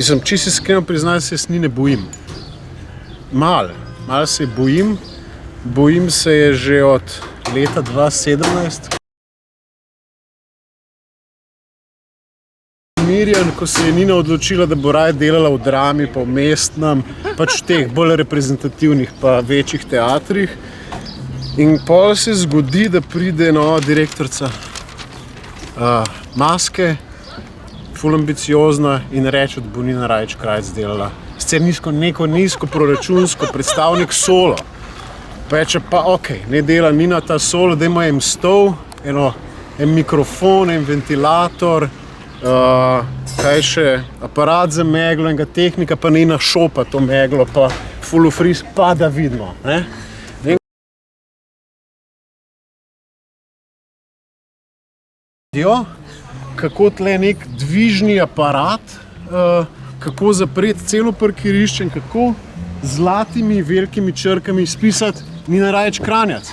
Mislim, čisto iskreno priznam, se jaz ni ne bojim. Malo se bojim. Bojim se je že od leta 2017. Mirjan, ko se je Nina odločila, da bo raje delala v Drami, pa v Mestnem, pač v teh bolj reprezentativnih pa večjih teatrih. In pol se zgodi, da pride nova direktorica Maske, ful ambiciozna, in reče, da bo Nina Rajić Krajc delala scenijsko, neko nizko proračunsko, predstavnik solo. Pa reče pa okej, ne dela Nina ta solo, dajmo en stol, en mikrofon, en ventilator, kaj še, aparat za meglo, enega tehnika, pa Nina šopa to meglo, pa full of freeze, pa da vidimo. Ne? Kako tle nek dvižni aparat, kako zapreti celo parkirišče in kako z zlatimi velikimi črkami spisati Nina Rajić Kranjac.